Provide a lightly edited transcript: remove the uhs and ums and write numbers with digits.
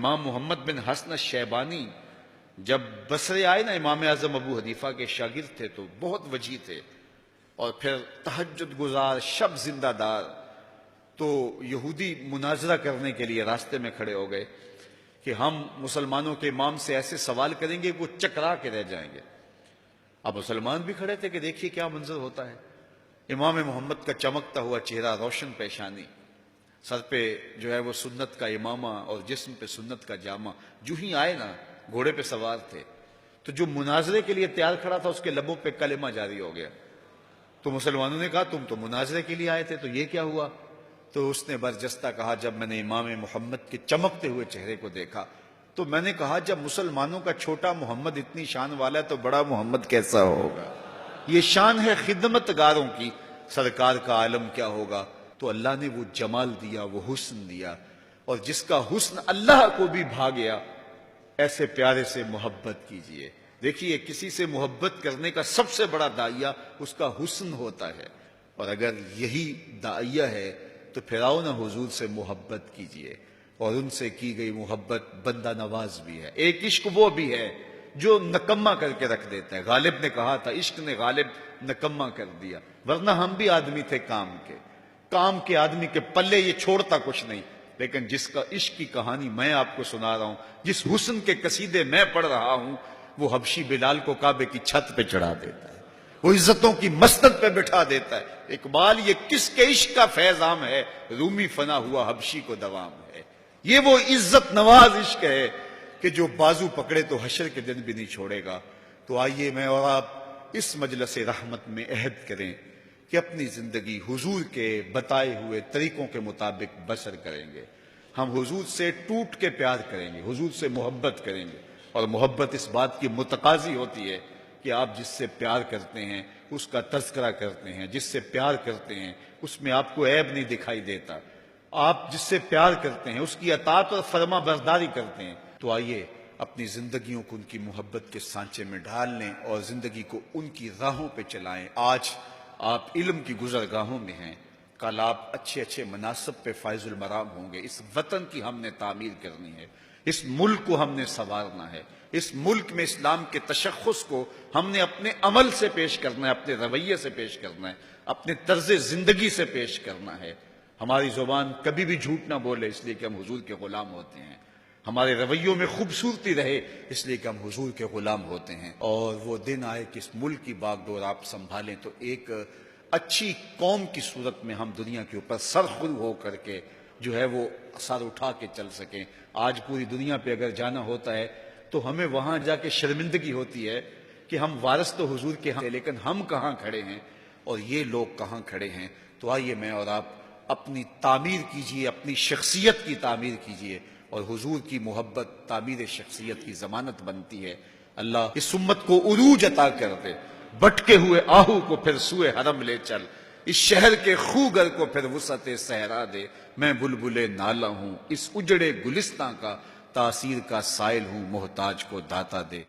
امام محمد بن حسن الشیبانی جب بصرے آئے نا، امام اعظم ابو حنیفہ کے شاگرد تھے تو بہت وجیح تھے، اور پھر تہجد گزار، شب زندہ دار. تو یہودی مناظرہ کرنے کے لیے راستے میں کھڑے ہو گئے کہ ہم مسلمانوں کے امام سے ایسے سوال کریں گے وہ چکرا کے رہ جائیں گے. اب مسلمان بھی کھڑے تھے کہ دیکھیے کیا منظر ہوتا ہے. امام محمد کا چمکتا ہوا چہرہ، روشن پیشانی، سر پہ جو ہے وہ سنت کا امامہ اور جسم پہ سنت کا جامہ. جو ہی آئے نا، گھوڑے پہ سوار تھے، تو جو مناظرے کے لیے تیار کھڑا تھا اس کے لبوں پہ کلمہ جاری ہو گیا. تو مسلمانوں نے کہا تم تو مناظرے کے لیے آئے تھے، تو یہ کیا ہوا؟ تو اس نے برجستہ کہا جب میں نے امام محمد کے چمکتے ہوئے چہرے کو دیکھا تو میں نے کہا جب مسلمانوں کا چھوٹا محمد اتنی شان والا ہے تو بڑا محمد کیسا ہوگا. یہ شان ہے خدمت گاروں کی، سرکار کا عالم کیا ہوگا. تو اللہ نے وہ جمال دیا، وہ حسن دیا، اور جس کا حسن اللہ کو بھی بھا گیا، ایسے پیارے سے محبت کیجئے. دیکھیے کسی سے محبت کرنے کا سب سے بڑا داعیہ اس کا حسن ہوتا ہے، اور اگر یہی داعیہ ہے تو پھر آؤ نا حضور سے محبت کیجئے. اور ان سے کی گئی محبت بندہ نواز بھی ہے. ایک عشق وہ بھی ہے جو نکما کر کے رکھ دیتا ہے. غالب نے کہا تھا عشق نے غالب نکما کر دیا، ورنہ ہم بھی آدمی تھے کام کے آدمی کے پلے یہ چھوڑتا کچھ نہیں. لیکن جس کا عشق کی کہانی میں آپ کو سنا رہا ہوں، جس حسن کے قصیدے میں پڑھ رہا ہوں، وہ حبشی بلال کو کعبے کی چھت پہ چڑھا دیتا ہے، وہ عزتوں کی مسند پہ بٹھا دیتا ہے. اقبال یہ کس کے عشق کا فیض عام ہے، رومی فنا ہوا حبشی کو دوام ہے. یہ وہ عزت نواز عشق ہے کہ جو بازو پکڑے تو حشر کے دن بھی نہیں چھوڑے گا. تو آئیے میں اور آپ اس مجلس رحمت میں عہد کریں کہ اپنی زندگی حضور کے بتائے ہوئے طریقوں کے مطابق بسر کریں گے. ہم حضور سے ٹوٹ کے پیار کریں گے، حضور سے محبت کریں گے. اور محبت اس بات کی متقاضی ہوتی ہے کہ آپ جس سے پیار کرتے ہیں اس کا تذکرہ کرتے ہیں، جس سے پیار کرتے ہیں اس میں آپ کو عیب نہیں دکھائی دیتا، آپ جس سے پیار کرتے ہیں اس کی اطاعت اور فرما برداری کرتے ہیں. تو آئیے اپنی زندگیوں کو ان کی محبت کے سانچے میں ڈھال لیں اور زندگی کو ان کی راہوں پہ چلائیں. آج آپ علم کی گزرگاہوں میں ہیں، کل آپ اچھے مناصب پہ فائز المرام ہوں گے. اس وطن کی ہم نے تعمیر کرنی ہے، اس ملک کو ہم نے سنوارنا ہے. اس ملک میں اسلام کے تشخص کو ہم نے اپنے عمل سے پیش کرنا ہے، اپنے رویے سے پیش کرنا ہے، اپنے طرز زندگی سے پیش کرنا ہے. ہماری زبان کبھی بھی جھوٹ نہ بولے اس لیے کہ ہم حضور کے غلام ہوتے ہیں. ہمارے رویوں میں خوبصورتی رہے اس لیے کہ ہم حضور کے غلام ہوتے ہیں. اور وہ دن آئے کہ اس ملک کی باغ ڈور آپ سنبھالیں تو ایک اچھی قوم کی صورت میں ہم دنیا کے اوپر سرخرو ہو کر کے جو ہے وہ سر اٹھا کے چل سکیں. آج پوری دنیا پہ اگر جانا ہوتا ہے تو ہمیں وہاں جا کے شرمندگی ہوتی ہے کہ ہم وارث تو حضور کے ہیں لیکن ہم کہاں کھڑے ہیں اور یہ لوگ کہاں کھڑے ہیں. تو آئیے میں اور آپ اپنی تعمیر کیجئے، اپنی شخصیت کی تعمیر کیجئے، اور حضور کی محبت تعمیر شخصیت کی ضمانت بنتی ہے. اللہ اس امت کو عروج عطا کر دے. بٹکے ہوئے آہو کو پھر سوئے حرم لے چل، اس شہر کے خوگر کو پھر وسعت صحرا دے. میں بلبلے نالہ ہوں اس اجڑے گلستاں کا، تاثیر کا سائل ہوں محتاج کو داتا دے.